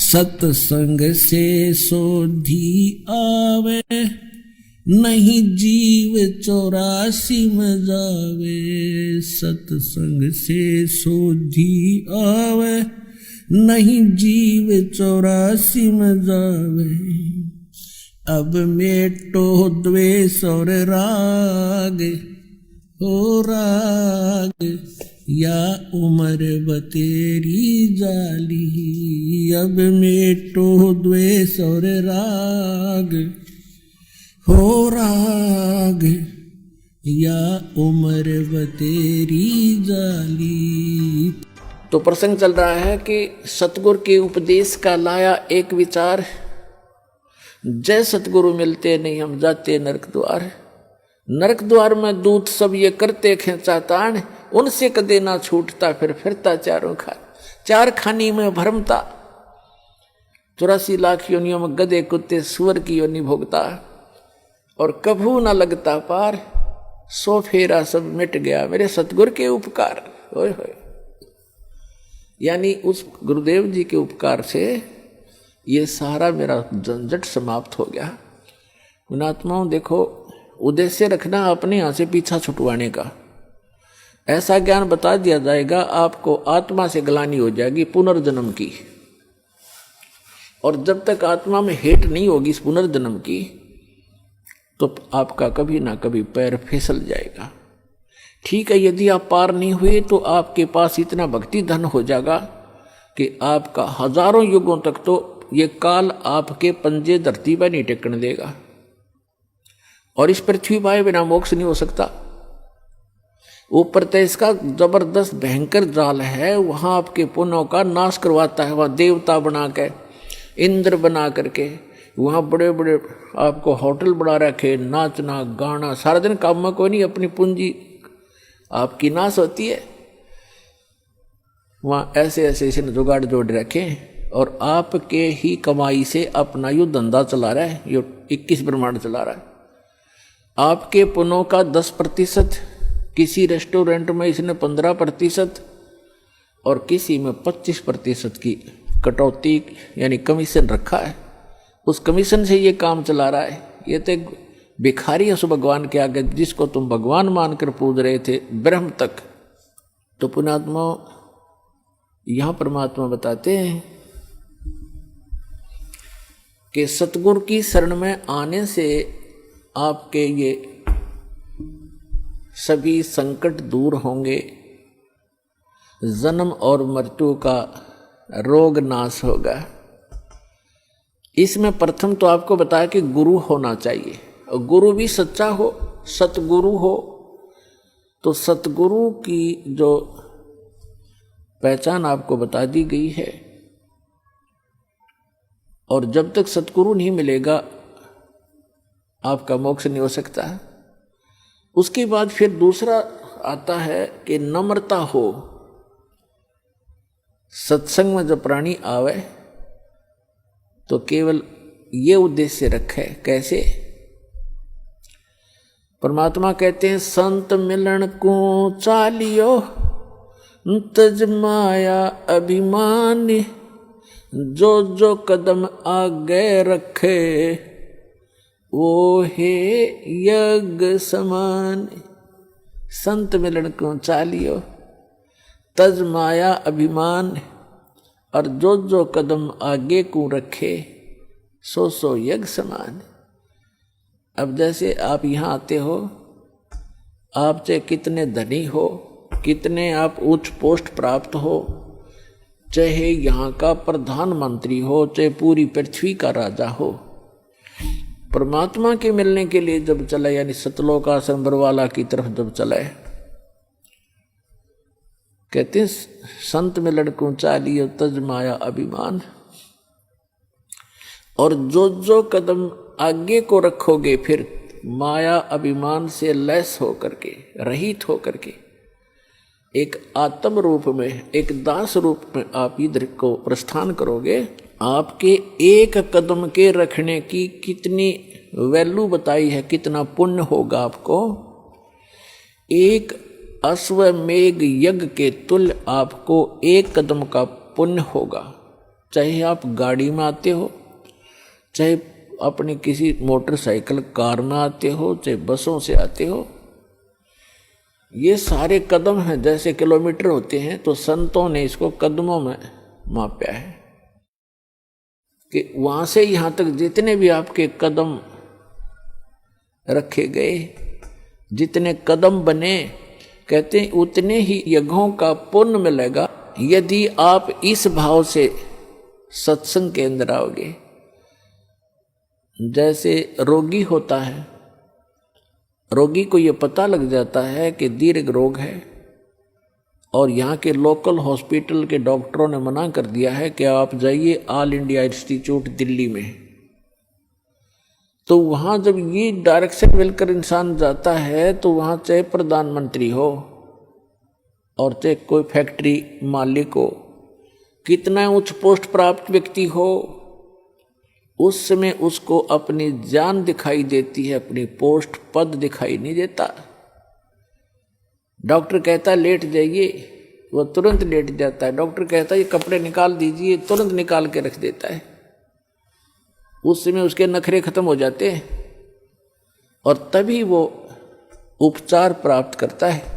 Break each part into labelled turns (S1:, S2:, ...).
S1: सत्संग से सोधी आवे, नहीं जीव 84 में जावे। सत्संग से सोधी आवे, नहीं जीव 84 में जावे। अब मेटो द्वेष और राग, हो राग या उम्र बतेरी जाली। अब मेटो द्वेष और राग, हो राग या उम्र बतेरी जाली।
S2: तो प्रसंग चल रहा है कि सतगुरु के उपदेश का लाया एक विचार, जय सतगुरु मिलते नहीं हम जाते नरक द्वार। नरक द्वार में दूत सब ये करते खेचा तान, उनसे कदे ना छूटता फिर फिरता चारों खान। चार खानी में भरमता, 84 लाख योनियों में गधे कुत्ते सुअर की योनि भोगता, और कभू न लगता पार। 100 फेरा सब मिट गया मेरे सतगुरु के उपकार। होय होय, यानी उस गुरुदेव जी के उपकार से ये सारा मेरा झंझट समाप्त हो गया। पुणात्माओं देखो, उद्देश्य रखना अपने यहाँ से पीछा छुटवाने का। ऐसा ज्ञान बता दिया जाएगा आपको, आत्मा से ग्लानि हो जाएगी पुनर्जन्म की, और जब तक आत्मा में हेट नहीं होगी इस पुनर्जन्म की, तो आपका कभी ना कभी पैर फिसल जाएगा। ठीक है, यदि आप पार नहीं हुए तो आपके पास इतना भक्ति धन हो जाएगा कि आपका हजारों युगों तक तो ये काल आपके पंजे धरती पर नहीं टेकने देगा, और इस पृथ्वी पर बिना मोक्ष नहीं हो सकता। ऊपर तो इसका जबरदस्त भयंकर जाल है, वहां आपके पुण्यों का नाश करवाता है। वहां देवता बना के, इंद्र बना करके, वहां बड़े बड़े आपको होटल बना रखे, नाचना गाना सारा दिन काम में कोई नहीं, अपनी पूंजी आपकी नाश होती है। वहां ऐसे ऐसे इसे जुगाड़ जोड़ रखे, और आपके ही कमाई से अपना यू धंधा चला रहा है, यो 21 ब्रह्मांड चला रहा है। आपके पुण्यों का 10%, किसी रेस्टोरेंट में इसने 15% और किसी में 25% की कटौती यानी कमीशन रखा है। उस कमीशन से ये काम चला रहा है। ये तो भिखारी है उस भगवान के आगे, जिसको तुम भगवान मानकर पूज रहे थे ब्रह्म तक। तो पुण्यात्मा यहां परमात्मा बताते हैं कि सतगुरु की शरण में आने से आपके ये सभी संकट दूर होंगे, जन्म और मृत्यु का रोग नाश होगा। इसमें प्रथम तो आपको बताया कि गुरु होना चाहिए, और गुरु भी सच्चा हो, सतगुरु हो। तो सतगुरु की जो पहचान आपको बता दी गई है, और जब तक सतगुरु नहीं मिलेगा आपका मोक्ष नहीं हो सकता। उसके बाद फिर दूसरा आता है कि नम्रता हो। सत्संग में जब प्राणी आवे तो केवल ये उद्देश्य रखे। कैसे? परमात्मा कहते हैं, संत मिलन को चालियो तज माया अभिमान, जो जो कदम आगे रखे वो हे यज्ञ समान। संत मिलन को चालियो तज माया अभिमान, और जो जो कदम आगे को रखे सो सो यज्ञ समान। अब जैसे आप यहाँ आते हो, आप चाहे कितने धनी हो, कितने आप उच्च पोस्ट प्राप्त हो, चाहे यहाँ का प्रधानमंत्री हो, चाहे पूरी पृथ्वी का राजा हो, परमात्मा के मिलने के लिए जब चले, यानी सतलोक आश्रम बरवाला की तरफ जब चले, कहते हैं संत मिलन को चालियो तज माया अभिमान। और जो जो कदम आगे को रखोगे फिर माया अभिमान से लैस होकर के, रहित होकर के, एक आत्म रूप में, एक दास रूप में आप इधर को प्रस्थान करोगे। आपके एक कदम के रखने की कितनी वैल्यू बताई है, कितना पुण्य होगा आपको। एक अश्वमेघ यज्ञ के तुल्य आपको एक कदम का पुण्य होगा। चाहे आप गाड़ी में आते हो, चाहे अपनी किसी मोटरसाइकिल कार में आते हो, चाहे बसों से आते हो, ये सारे कदम हैं जैसे किलोमीटर होते हैं, तो संतों ने इसको कदमों में मापा है कि वहां से यहां तक जितने भी आपके कदम रखे गए, जितने कदम बने, कहते हैं उतने ही यज्ञों का पुण्य मिलेगा यदि आप इस भाव से सत्संग के अंदर आओगे। जैसे रोगी होता है, रोगी को यह पता लग जाता है कि दीर्घ रोग है और यहाँ के लोकल हॉस्पिटल के डॉक्टरों ने मना कर दिया है कि आप जाइए ऑल इंडिया इंस्टीट्यूट दिल्ली में। तो वहाँ जब ये डायरेक्शन मिलकर इंसान जाता है तो वहाँ चाहे प्रधानमंत्री हो और चाहे कोई फैक्ट्री मालिक हो, कितना उच्च पोस्ट प्राप्त व्यक्ति हो, उस समय उसको अपनी जान दिखाई देती है, अपनी पोस्ट पद दिखाई नहीं देता। डॉक्टर कहता है लेट जाइए, वो तुरंत लेट जाता है। डॉक्टर कहता है ये कपड़े निकाल दीजिए, तुरंत निकाल के रख देता है। उस समय उसके नखरे खत्म हो जाते हैं और तभी वो उपचार प्राप्त करता है।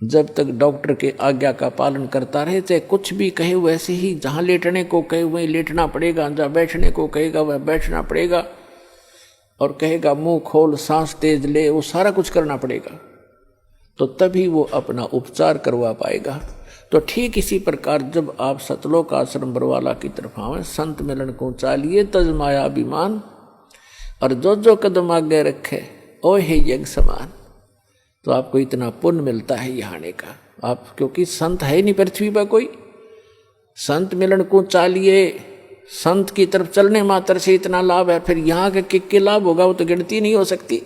S2: जब तक डॉक्टर के आज्ञा का पालन करता रहे, चाहे कुछ भी कहे वैसे ही, जहाँ लेटने को कहे वहीं लेटना पड़ेगा, जहाँ बैठने को कहेगा वह बैठना पड़ेगा, और कहेगा मुंह खोल सांस तेज ले, वो सारा कुछ करना पड़ेगा, तो तभी वो अपना उपचार करवा पाएगा। तो ठीक इसी प्रकार जब आप सतलोक आश्रम बरवाला की तरफ आवे, संत मिलन को चालिए तज माया अभिमान, और जो जो कदम आगे रखे ओ हे यज्ञ समान, तो आपको इतना पुण्य मिलता है यहाँ आने का। आप क्योंकि संत है नहीं पृथ्वी पर कोई, संत मिलन को चालिए, संत की तरफ चलने मात्र से इतना लाभ है, फिर यहाँ के लाभ होगा वो तो गिनती नहीं हो सकती।